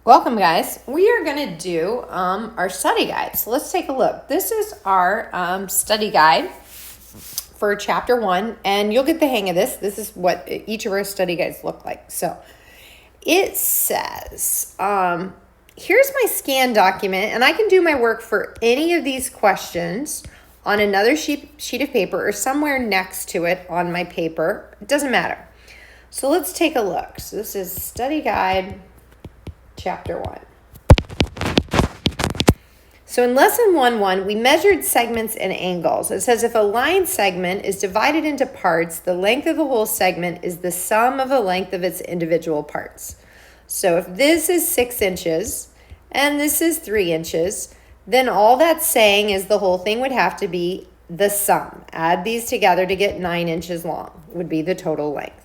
Welcome, guys. We are going to do our study guide. So let's take a look. This is our study guide for Chapter 1, and you'll get the hang of this. This is what each of our study guides look like. So it says, here's my scan document, and I can do my work for any of these questions on another sheet of paper or somewhere next to it on my paper. It doesn't matter. So let's take a look. So this is study guide Chapter 1. So in lesson 1.1, we measured segments and angles. It says if a line segment is divided into parts, the length of the whole segment is the sum of the length of its individual parts. So if this is 6 inches and this is 3 inches, then all that's saying is the whole thing would have to be the sum. Add these together to get 9 inches long would be the total length.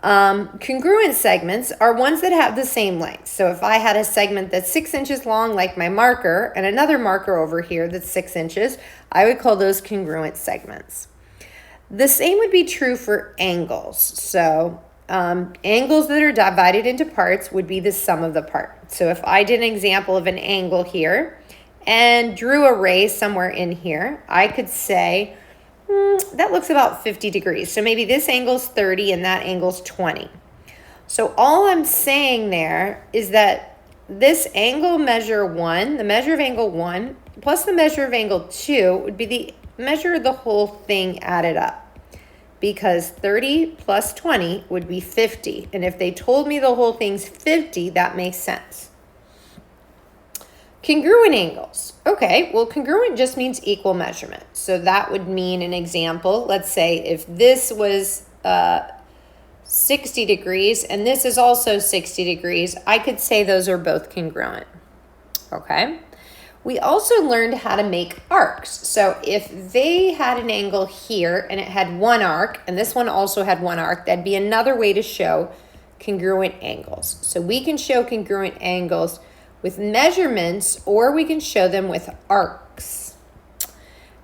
Congruent segments are ones that have the same length. So if I had a segment that's 6 inches long, like my marker, and another marker over here that's 6 inches, I would call those congruent segments. The same would be true for angles. So angles that are divided into parts would be the sum of the part. So if I did an example of an angle here and drew a ray somewhere in here, I could say, that looks about 50 degrees. So maybe this angle's 30 and that angle's 20. So all I'm saying there is that this angle measure 1, the measure of angle 1, plus the measure of angle 2 would be the measure of the whole thing added up. Because 30 plus 20 would be 50. And if they told me the whole thing's 50, that makes sense. Congruent angles. Okay, well, congruent just means equal measurement. So that would mean an example. Let's say if this was 60 degrees and this is also 60 degrees, I could say those are both congruent. Okay. We also learned how to make arcs. So if they had an angle here and it had one arc, and this one also had one arc, that'd be another way to show congruent angles. So we can show congruent angles with measurements, or we can show them with arcs.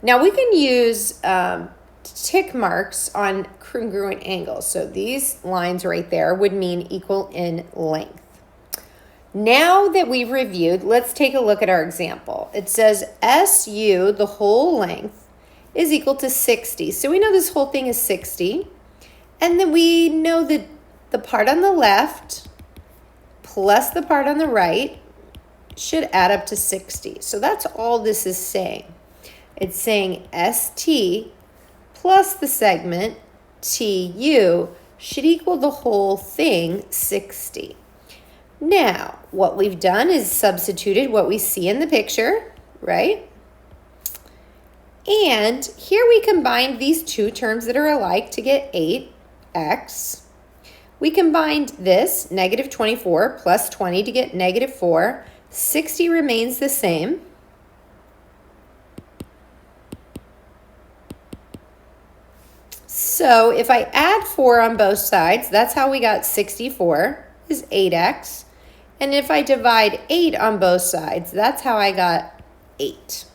Now we can use tick marks on congruent angles. So these lines right there would mean equal in length. Now that we've reviewed, let's take a look at our example. It says SU, the whole length, is equal to 60. So we know this whole thing is 60. And then we know that the part on the left plus the part on the right should add up to 60. So that's all this is saying. It's saying ST plus the segment TU should equal the whole thing 60. Now, what we've done is substituted what we see in the picture, right? And here we combined these two terms that are alike to get 8x. We combined this, negative 24 plus 20 to get negative 4. 60 remains the same. So if I add 4 on both sides, that's how we got 64 is 8x. And if I divide 8 on both sides, that's how I got 8.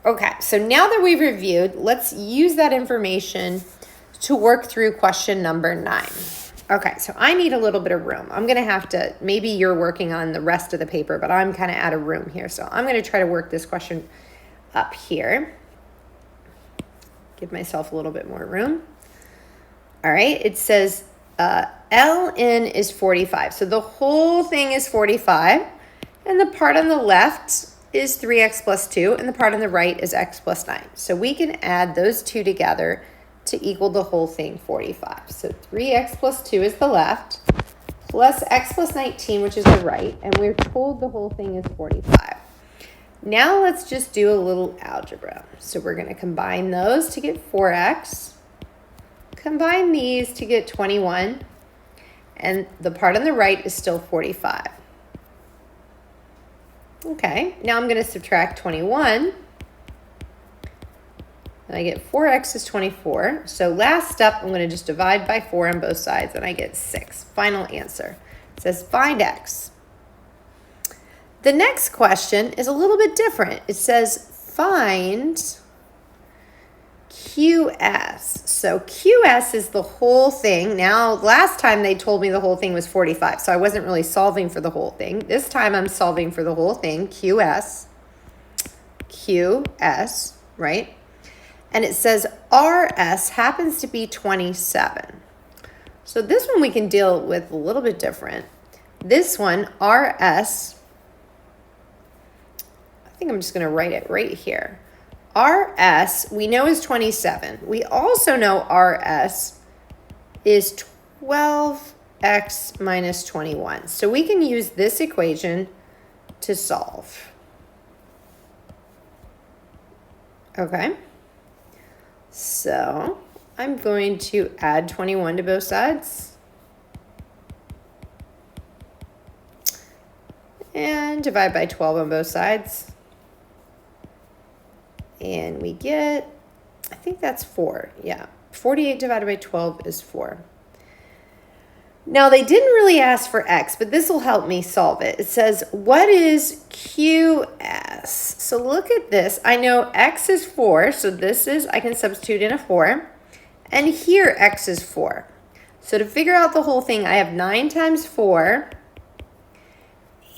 Okay, so now that we've reviewed, let's use that information to work through question number 9. Okay, so I need a little bit of room. I'm going to have to, maybe you're working on the rest of the paper, but I'm kind of out of room here. So I'm going to try to work this question up here. Give myself a little bit more room. All right, it says LN is 45. So the whole thing is 45. And the part on the left is 3x plus 2. And the part on the right is x plus 9. So we can add those two together to equal the whole thing 45. So 3x plus 2 is the left, plus x plus 19, which is the right, and we're told the whole thing is 45. Now let's just do a little algebra. So we're going to combine those to get 4x, combine these to get 21, and the part on the right is still 45. Okay, now I'm going to subtract 21. And I get 4x is 24. So last step, I'm going to just divide by 4 on both sides, and I get 6. Final answer. It says find x. The next question is a little bit different. It says find QS. So QS is the whole thing. Now, last time they told me the whole thing was 45, so I wasn't really solving for the whole thing. This time I'm solving for the whole thing, QS, right? And it says RS happens to be 27. So this one we can deal with a little bit different. This one, RS, I think I'm just going to write it right here. RS, we know is 27. We also know RS is 12x minus 21. So we can use this equation to solve. Okay. So I'm going to add 21 to both sides. And divide by 12 on both sides. And we get, I think that's 4. Yeah, 48 divided by 12 is 4. Now, they didn't really ask for x, but this will help me solve it. It says, what is QS? So look at this. I know x is 4, so this is, I can substitute in a 4. And here, x is 4. So to figure out the whole thing, I have 9 times 4.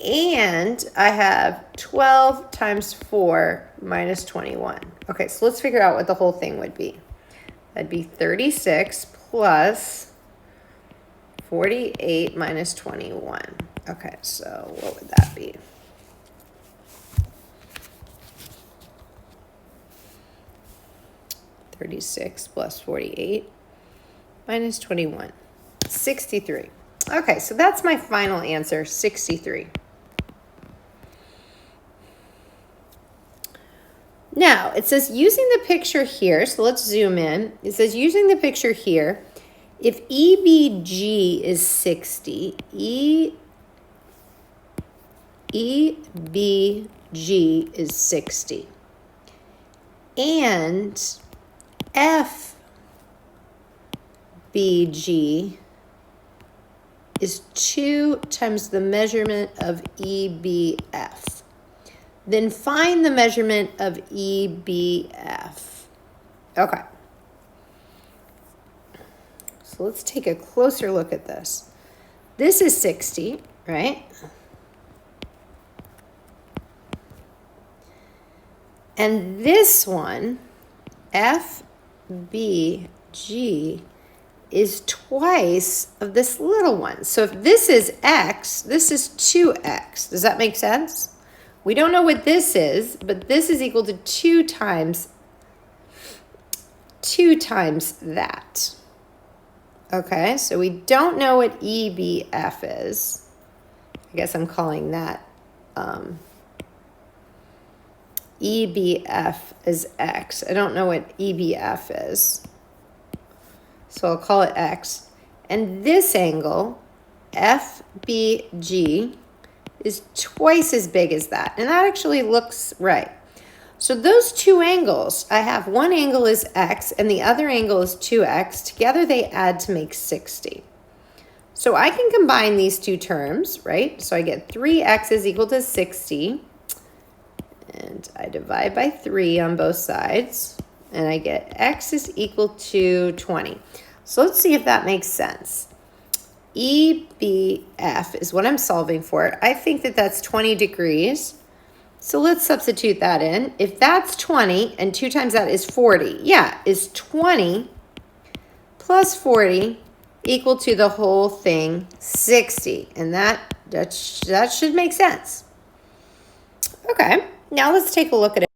And I have 12 times 4 minus 21. Okay, so let's figure out what the whole thing would be. That'd be 36 plus 48 minus 21. Okay, so what would that be? (36 plus 48 minus 21). 63. Okay, so that's my final answer, 63. Now, it says using the picture here, so let's zoom in. It says using the picture here, if EBG is 60, EBG is 60, and FBG is 2 times the measurement of EBF. Then find the measurement of EBF. Okay. So let's take a closer look at this. This is 60, right? And this one, FBG, is twice of this little one. So if this is x, this is 2x. Does that make sense? We don't know what this is, but this is equal to 2 times that. Okay, so we don't know what EBF is. I guess I'm calling that EBF is x. I don't know what EBF is. So I'll call it x. And this angle, FBG, is twice as big as that. And that actually looks right. So those two angles, I have one angle is x and the other angle is 2x. Together they add to make 60. So I can combine these two terms, right? So I get 3x is equal to 60. And I divide by 3 on both sides. And I get x is equal to 20. So let's see if that makes sense. EBF is what I'm solving for. I think that that's 20 degrees. So let's substitute that in. If that's 20 and 2 times that is 40, yeah, is 20 plus 40 equal to the whole thing 60. And that should make sense. Okay, now let's take a look at it.